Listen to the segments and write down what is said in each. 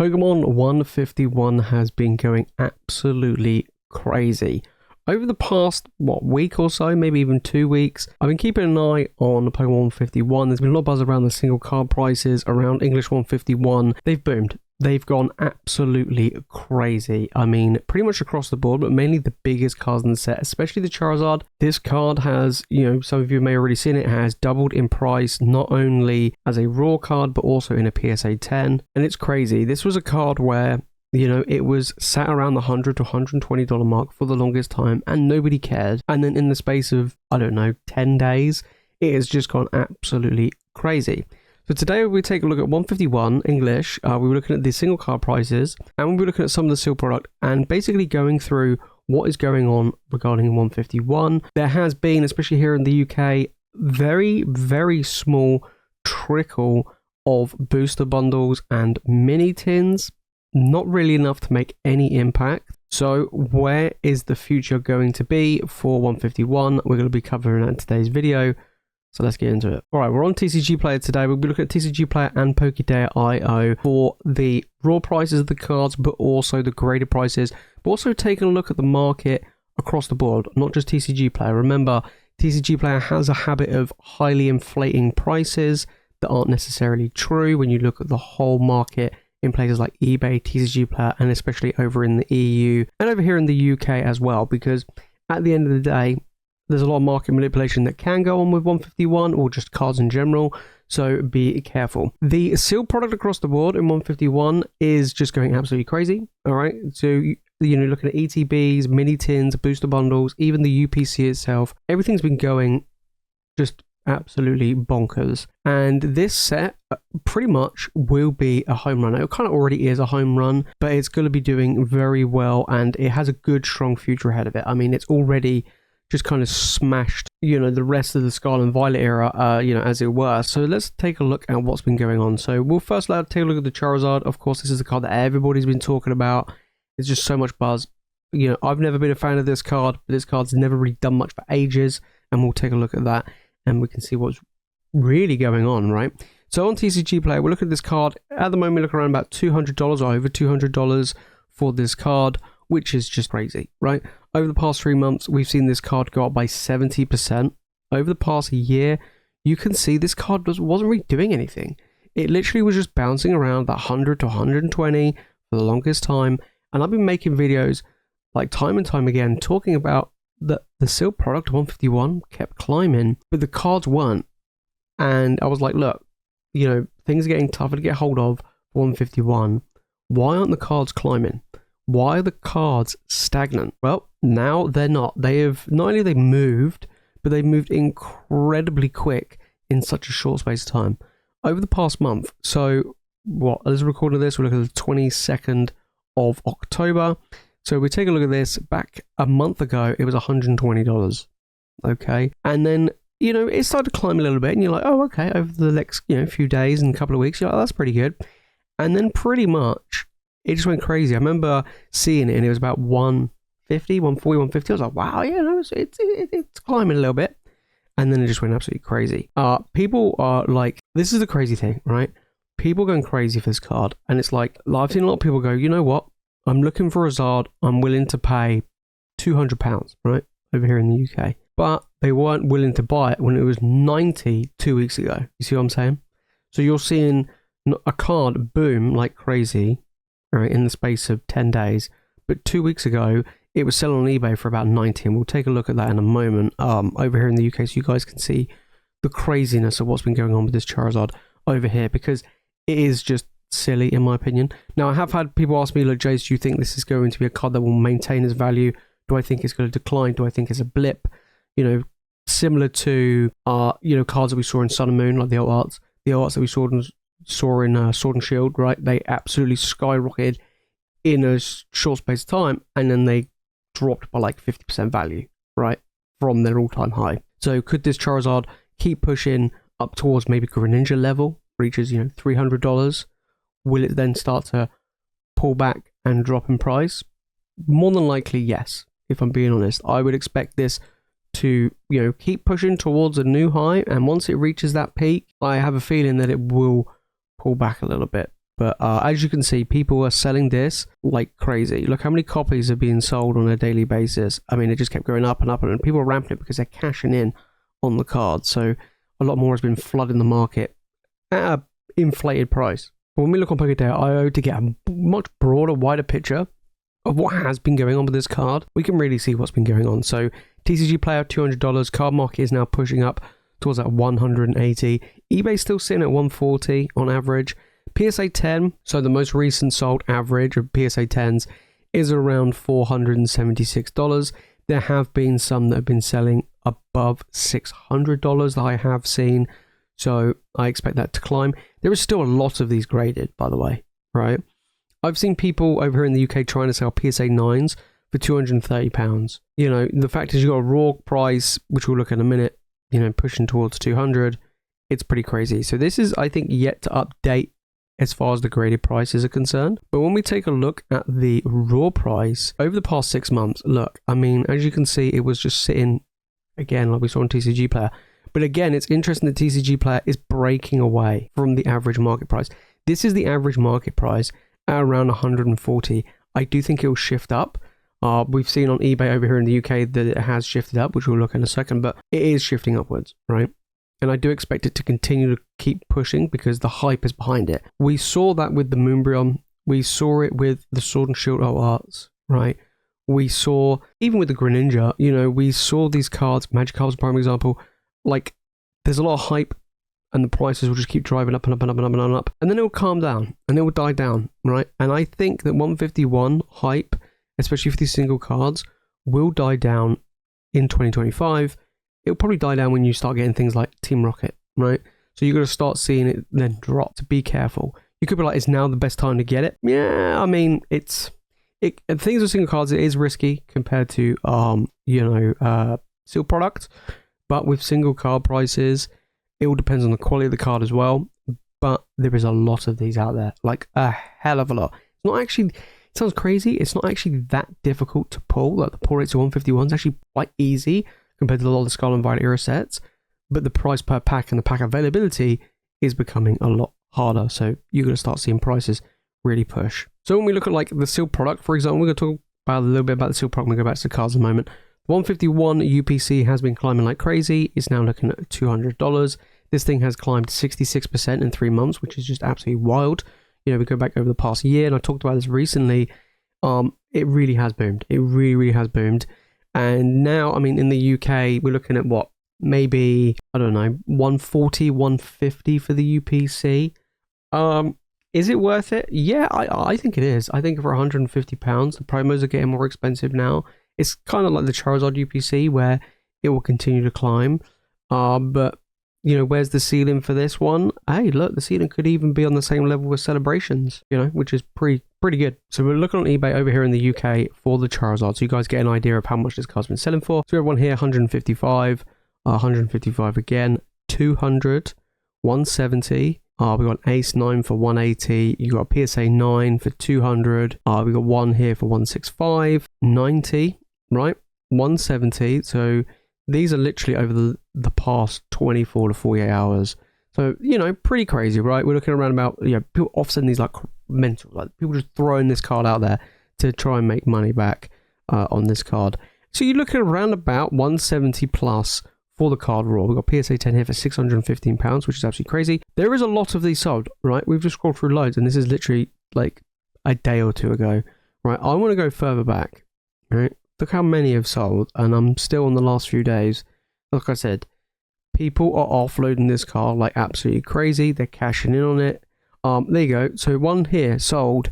Pokemon 151 has been going absolutely crazy. Over the past, week or so, maybe even 2 weeks, I've been keeping an eye on Pokemon 151. There's been a lot of buzz around the single card prices, around English 151. They've boomed. They've gone absolutely crazy. I mean, pretty much across the board, but mainly the biggest cards in the set, especially the Charizard. This card has, some of you may have already seen it, has doubled in price, not only as a raw card, but also in a PSA 10. And it's crazy. This was a card where, it was sat around the $100 to $120 mark for the longest time, and nobody cared. And then in the space of, 10 days, it has just gone absolutely crazy. So today we take a look at 151 English. We were looking at the single card prices, and we were looking at some of the sealed product, and basically going through what is going on regarding 151. There has been, especially here in the UK, very, very small trickle of booster bundles and mini tins. Not really enough to make any impact. So where is the future going to be for 151? We're going to be covering that in today's video. So let's get into it. All right, we're on TCG Player today. We'll be looking at TCG Player and PokeJace.io for the raw prices of the cards, but also the graded prices. But also taking a look at the market across the board, not just TCG Player. Remember, TCG Player has a habit of highly inflating prices that aren't necessarily true when you look at the whole market in places like eBay, TCG Player, and especially over in the EU and over here in the UK as well. Because at the end of the day, there's a lot of market manipulation that can go on with 151 or just cards in general, so be careful. The sealed product across the board in 151 is just going absolutely crazy, all right? So, looking at ETBs, mini tins, booster bundles, even the UPC itself, everything's been going just absolutely bonkers. And this set pretty much will be a home run. It kind of already is a home run, but it's going to be doing very well, and it has a good, strong future ahead of it. I mean, it's already just kind of smashed, the rest of the Scarlet and Violet era, as it were. So let's take a look at what's been going on. So we'll first take a look at the Charizard. Of course, this is the card that everybody's been talking about. There's just so much buzz. I've never been a fan of this card, but this card's never really done much for ages, and we'll take a look at that, and we can see what's really going on, right? So on TCG Player, we're looking at this card. At the moment, we look around about $200 or over $200 for this card, which is just crazy, right? Over the past 3 months, we've seen this card go up by 70%. Over the past year, you can see this card wasn't really doing anything. It literally was just bouncing around that 100 to 120 for the longest time. And I've been making videos like time and time again talking about the sealed product 151 kept climbing, but the cards weren't. And I was like, look, things are getting tougher to get hold of for 151. Why aren't the cards climbing? Why are the cards stagnant? Well, now they're not. They have not only they've moved, but they've moved incredibly quick in such a short space of time. Over the past month, so as a recording of this, we're looking at the 22nd of October. So we take a look at this. Back a month ago, it was $120. Okay, and then it started to climb a little bit, and you're like, oh, okay. Over the next few days and a couple of weeks, you're like, oh, that's pretty good. And then pretty much it just went crazy. I remember seeing it, and it was about 150, 140, 150. I was like, wow, it's climbing a little bit. And then it just went absolutely crazy. People are like, this is the crazy thing, right? People going crazy for this card. And it's like, I've seen a lot of people go, you know what? I'm looking for a Zard. I'm willing to pay £200, right? Over here in the UK. But they weren't willing to buy it when it was 90 2 weeks ago. You see what I'm saying? So you're seeing a card boom like crazy, right, in the space of 10 days. But 2 weeks ago, it was selling on eBay for about 90, and we'll take a look at that in a moment over here in the UK, so you guys can see the craziness of what's been going on with this Charizard over here, because it is just silly in my opinion. Now, I have had people ask me, look, Jace, do you think this is going to be a card that will maintain its value? Do I think it's going to decline? Do I think it's a blip? Similar to cards that we saw in Sun and Moon, like the old arts that we saw in Sword and Shield, right? They absolutely skyrocketed in a short space of time, and then they dropped by like 50% value, right, from their all-time high. So could this Charizard keep pushing up towards maybe Greninja level, reaches $300? Will it then start to pull back and drop in price? More than likely, yes. If I'm being honest, I would expect this to keep pushing towards a new high, and once it reaches that peak, I have a feeling that it will pull back a little bit, But as you can see, people are selling this like crazy. Look how many copies are being sold on a daily basis. I mean, it just kept going up and up, and people are ramping it because they're cashing in on the card. So a lot more has been flooding the market at an inflated price. But when we look on PokeJace.io to get a much broader, wider picture of what has been going on with this card, we can really see what's been going on. So TCG player, $200. Card market is now pushing up towards that 180. eBay's still sitting at 140 on average. PSA 10, so the most recent sold average of PSA 10s is around $476. There have been some that have been selling above $600 that I have seen, so I expect that to climb. There is still a lot of these graded, by the way, right? I've seen people over here in the UK trying to sell PSA 9s for £230. You know, the fact is you've got a raw price, which we'll look at in a minute, you know, pushing towards 200. It's pretty crazy. So this is, I think, yet to update as far as the graded prices are concerned. But when we take a look at the raw price over the past 6 months, look, I mean, as you can see, it was just sitting, again, like we saw on TCG Player. But again, it's interesting that TCG Player is breaking away from the average market price. This is the average market price at around 140. I do think it will shift up. We've seen on eBay over here in the UK that it has shifted up, which we'll look at in a second, but it is shifting upwards, right? And I do expect it to continue to keep pushing because the hype is behind it. We saw that with the Moonbreon. We saw it with the Sword and Shield Arts, right? We saw, even with the Greninja, you know, we saw these cards, Magikarp's a prime example, like, there's a lot of hype and the prices will just keep driving up and up and up and up and up. And then it will calm down and it will die down, right? And I think that 151 hype, especially for these single cards, will die down in 2025. It'll probably die down when you start getting things like Team Rocket, right? So you're going to start seeing it then drop. So be careful. You could be like, is now the best time to get it? Yeah, I mean, things with single cards, it is risky compared to, sealed products. But with single card prices, it all depends on the quality of the card as well. But there is a lot of these out there, like a hell of a lot. It's not actually, it sounds crazy, it's not actually that difficult to pull. Like the pull rates of 151 is actually quite easy compared to a lot of the Scarlet and Violet era sets, but the price per pack and the pack availability is becoming a lot harder. So you're going to start seeing prices really push. So when we look at like the sealed product, for example, we're going to talk about a little bit about the sealed product when we go back to the cards in a moment. 151 UPC has been climbing like crazy. It's now looking at $200. This thing has climbed 66% in 3 months, which is just absolutely wild. You know, we go back over the past year, and I talked about this recently. It really has boomed. It really, really has boomed. And now, I mean, in the UK, we're looking at what? Maybe, I don't know, 140, 150 for the UPC. Is it worth it? Yeah, I think it is. I think for £150, the promos are getting more expensive now. It's kind of like the Charizard UPC where it will continue to climb. But, you know, where's the ceiling for this one? Hey, look, the ceiling could even be on the same level with Celebrations, you know, which is pretty good. So we're looking on eBay over here in the UK for the Charizard, so you guys get an idea of how much this card's been selling for. So everyone here, 155, 155 again, 200, 170. We got an Ace 9 for 180. You got a PSA 9 for 200. We got one here for 165, 90, right? 170. So these are literally over the past 24 to 48 hours. So, you know, pretty crazy, right? We're looking around about, you know, people offsetting these like mental, like people just throwing this card out there to try and make money back on this card. So you're looking around about 170 plus for the card raw. We've got PSA 10 here for £615, which is absolutely crazy. There is a lot of these sold, right? We've just scrolled through loads, and this is literally like a day or two ago, right? I want to go further back, right? Look how many have sold, and I'm still on the last few days. Like I said, people are offloading this card like absolutely crazy. They're cashing in on it. There you go. So one here sold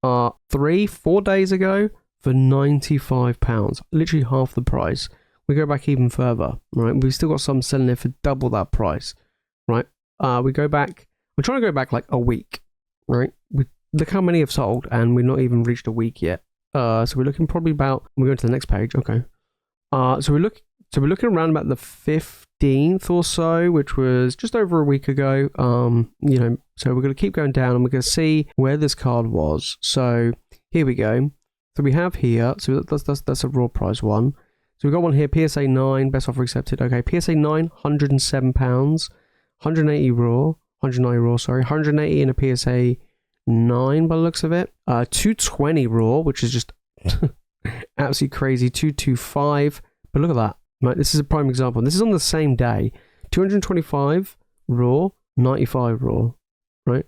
3-4 days ago for £95, literally half the price. We go back even further, right? We've still got some selling it for double that price, right? We go back, we're trying to go back like a week, right? Look how many have sold, and we've not even reached a week yet. So we're looking probably about, we're going to the next page, okay. So we're looking around about the 15th or so, which was just over a week ago. You know, so we're going to keep going down, and we're going to see where this card was. So here we go. So we have here, so that's a raw price one. So we've got one here, PSA 9, best offer accepted. Okay, PSA 9, £107, 180 raw, 190 raw, sorry, 180 in a PSA 229 by the looks of it. 220 raw, which is just absolutely crazy. 225. But look at that. Right, this is a prime example. This is on the same day. 225 raw, 95 raw, right?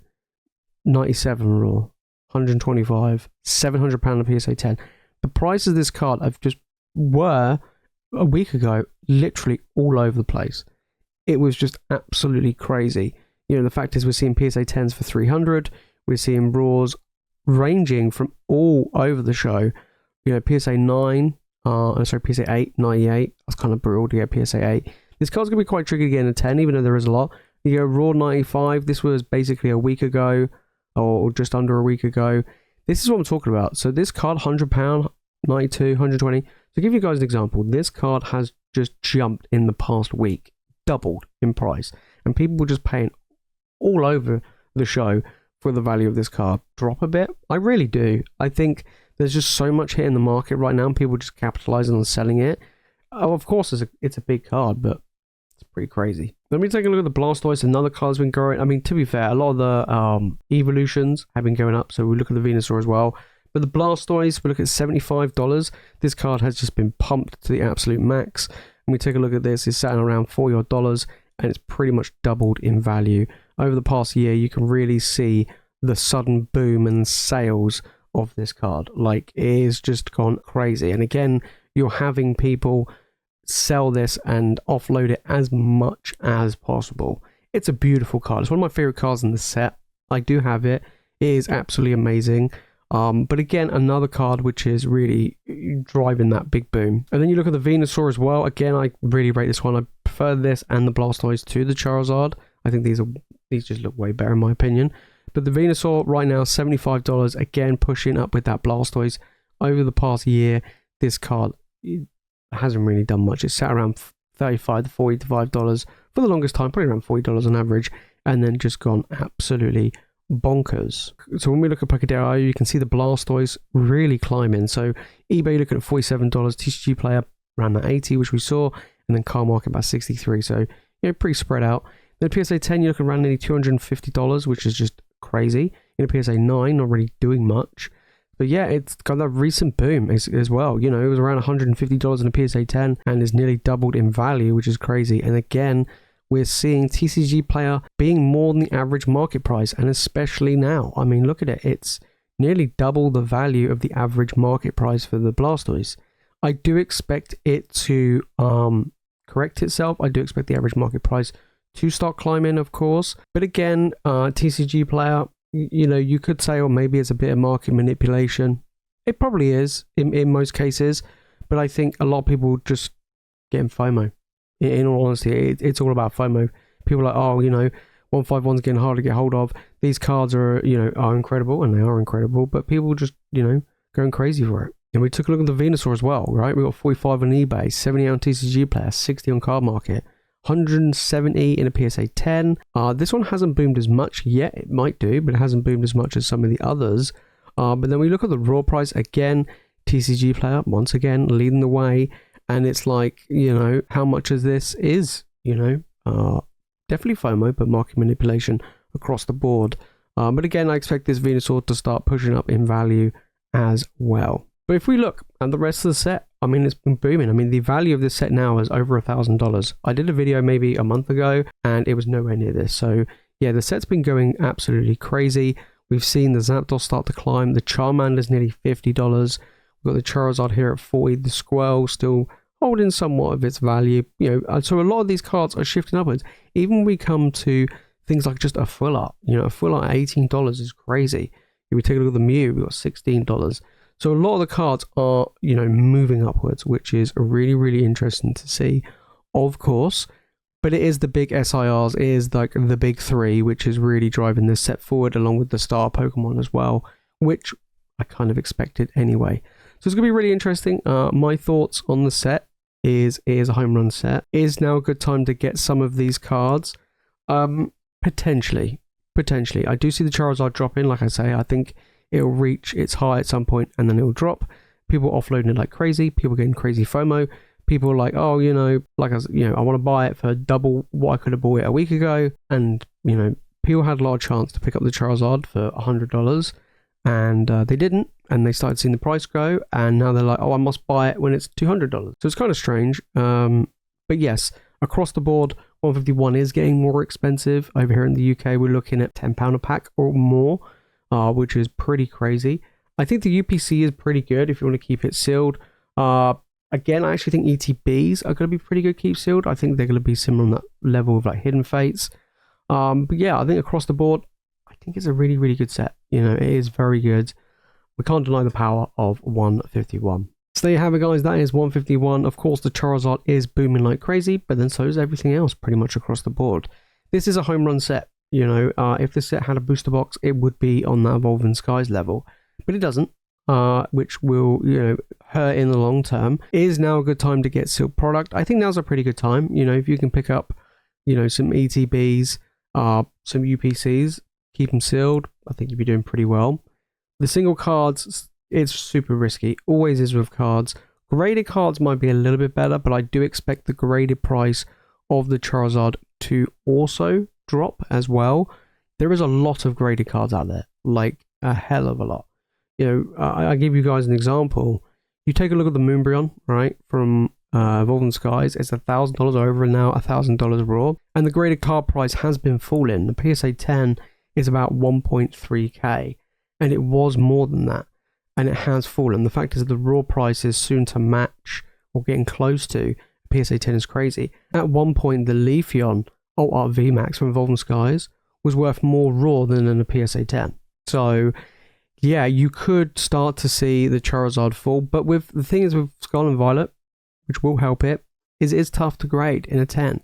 97 raw, 125, £700 a PSA 10. The price of this card were a week ago literally all over the place. It was just absolutely crazy. You know, the fact is we're seeing PSA 10s for 300. We're seeing raws ranging from all over the show. You know, PSA 9, PSA 8, 98. That's kind of brutal to get PSA 8. This card's going to be quite tricky to get in a 10, even though there is a lot. You go raw 95. This was basically a week ago, or just under a week ago. This is what I'm talking about. So this card, £100, 92, 120. To give you guys an example, this card has just jumped in the past week, doubled in price. And people were just paying all over the show for the value of this card. Drop a bit? I really do. I think there's just so much hit in the market right now, and people just capitalizing on selling it. Oh, of course, it's a big card, but it's pretty crazy. Let me take a look at the Blastoise. Another card's been growing. I mean, to be fair, a lot of the evolutions have been going up, so we look at the Venusaur as well. But the Blastoise, we look at $75. This card has just been pumped to the absolute max. And we take a look at this, it's sat around $40 and it's pretty much doubled in value. Over the past year, you can really see the sudden boom in sales of this card. Like, it is just gone crazy. And again, you're having people sell this and offload it as much as possible. It's a beautiful card. It's one of my favorite cards in the set. I do have it. It is absolutely amazing. But again, another card which is really driving that big boom. And then you look at the Venusaur as well. Again, I really rate this one. I prefer this and the Blastoise to the Charizard. I think these just look way better in my opinion. But the Venusaur right now, $75. Again, pushing up with that Blastoise. Over the past year, this card hasn't really done much. It's sat around $35 to $45 for the longest time, probably around $40 on average, and then just gone absolutely bonkers. So when we look at PokeJace, you can see the Blastoise really climbing. So eBay looking at $47, TCG Player around that 80, which we saw, and then car market about 63. So, you know, pretty spread out. Then PSA 10, you're looking around nearly $250, which is just crazy. In a PSA 9, not really doing much. But yeah, it's got that recent boom as well. You know, it was around $150 in a PSA 10 and is nearly doubled in value, which is crazy. And again, we're seeing TCG Player being more than the average market price, and especially now. I mean, look at it. It's nearly double the value of the average market price for the Blastoise. I do expect it to correct itself. I do expect the average market price to start climbing, of course. But again, TCG Player, you know, you could say, or maybe it's a bit of market manipulation. It probably is in most cases, but I think a lot of people just getting FOMO. In all honesty, it's all about FOMO. People are like, oh, you know, 151's getting hard to get hold of. These cards are, you know, are incredible, and they are incredible, but people just, you know, going crazy for it. And we took a look at the Venusaur as well, right? We got 45 on eBay, 70 on TCG Player, 60 on card market, 170 in a PSA 10. This one hasn't boomed as much yet. It might do, but it hasn't boomed as much as some of the others. But then we look at the raw price again. TCG Player, once again, leading the way. And it's like, you know, how much of this is, you know, definitely FOMO, but market manipulation across the board. But again, I expect this Venusaur to start pushing up in value as well. But if we look at the rest of the set, I mean, it's been booming. I mean, the value of this set now is over $1,000. I did a video maybe a month ago, and it was nowhere near this. So yeah, the set's been going absolutely crazy. We've seen the Zapdos start to climb. The Charmander's nearly $50. We've got the Charizard here at 40. The Squirrel still holding somewhat of its value. You know, so a lot of these cards are shifting upwards. Even when we come to things like just a full art, you know, a full art at $18 is crazy. If we take a look at the Mew, we've got $16. So a lot of the cards are, you know, moving upwards, which is really, really interesting to see, of course. But it is the big SIRs, it is like the big three, which is really driving this set forward, along with the star Pokemon as well, which I kind of expected anyway. So it's going to be really interesting. My thoughts on the set is it is a home run set. Is now a good time to get some of these cards? Potentially. I do see the Charizard dropping. Like I say, I think it'll reach its high at some point and then it'll drop. People offloading it like crazy. People getting crazy FOMO. People are like, oh, you know, like I want to buy it for double what I could have bought it a week ago, and you know, people had a lot of chance to pick up the Charizard for $100, and they didn't, and they started seeing the price grow, and now they're like, oh, I must buy it when it's $200. So it's kind of strange. But yes, across the board, 151 is getting more expensive. Over here in the UK, we're looking at £10 a pack or more, which is pretty crazy. I think the UPC is pretty good if you want to keep it sealed. Again, I actually think ETBs are going to be pretty good keep sealed. I think they're going to be similar on that level of like Hidden Fates. But yeah, I think across the board, I think it's a really, really good set. You know, it is very good. We can't deny the power of 151. So there you have it, guys. That is 151. Of course, the Charizard is booming like crazy, but then so is everything else pretty much across the board. This is a home run set. You know, if this set had a booster box, it would be on that Evolving Skies level, but it doesn't, which will, you know, hurt in the long term. Is now a good time to get sealed product? I think now's a pretty good time. You know, if you can pick up, you know, some ETBs, some UPCs, keep them sealed, I think you'd be doing pretty well. The single cards, it's super risky. Always is with cards. Graded cards might be a little bit better, but I do expect the graded price of the Charizard to also drop as well. There is a lot of graded cards out there, like a hell of a lot. You know, I give you guys an example. You take a look at the Moonbryon, right, from Evolving Skies. It's $1,000 over and now $1,000 raw, and the graded card price has been falling. The PSA 10 is about 1.3k, and it was more than that, and it has fallen. The fact is that the raw price is soon to match or getting close to PSA 10 is crazy. At one point, the Leafeon Alt Art VMAX from Evolving Skies was worth more raw than in a PSA 10. So yeah, you could start to see the Charizard fall, but with the thing is with Scarlet and Violet, which will help it, is it's tough to grade in a 10.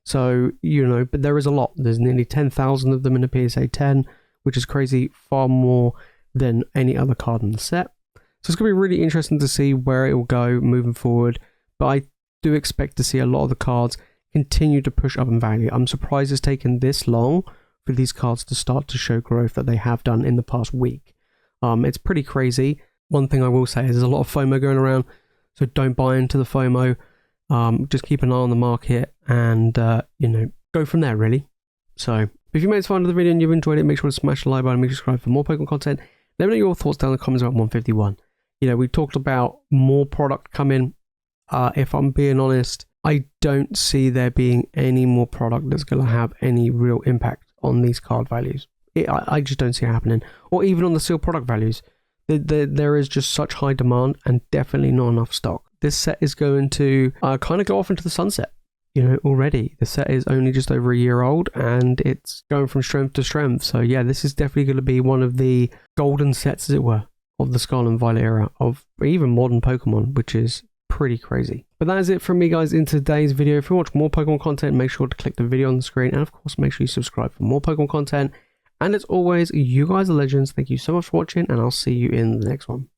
So, you know, but there is a lot. There's nearly 10,000 of them in a PSA 10, which is crazy, far more than any other card in the set. So it's going to be really interesting to see where it will go moving forward, but I do expect to see a lot of the cards continue to push up in value. I'm surprised it's taken this long for these cards to start to show growth that they have done in the past week. It's pretty crazy. One thing I will say is there's a lot of FOMO going around, so don't buy into the FOMO. Just keep an eye on the market and, you know, go from there, really. So if you made it to the end of the video and you've enjoyed it, make sure to smash the like button and make sure to subscribe for more Pokemon content. Let me know your thoughts down in the comments about 151. You know, we talked about more product coming. If I'm being honest, I don't see there being any more product that's going to have any real impact on these card values. I just don't see it happening. Or even on the sealed product values. There is just such high demand and definitely not enough stock. This set is going to kind of go off into the sunset. You know, already. The set is only just over a year old and it's going from strength to strength. So yeah, this is definitely going to be one of the golden sets, as it were, of the Scarlet and Violet era, of even modern Pokemon, which is pretty crazy. But that is it from me, guys, in today's video. If you want more Pokemon content, make sure to click the video on the screen, and of course make sure you subscribe for more Pokemon content. And as always, you guys are legends. Thank you so much for watching, and I'll see you in the next one.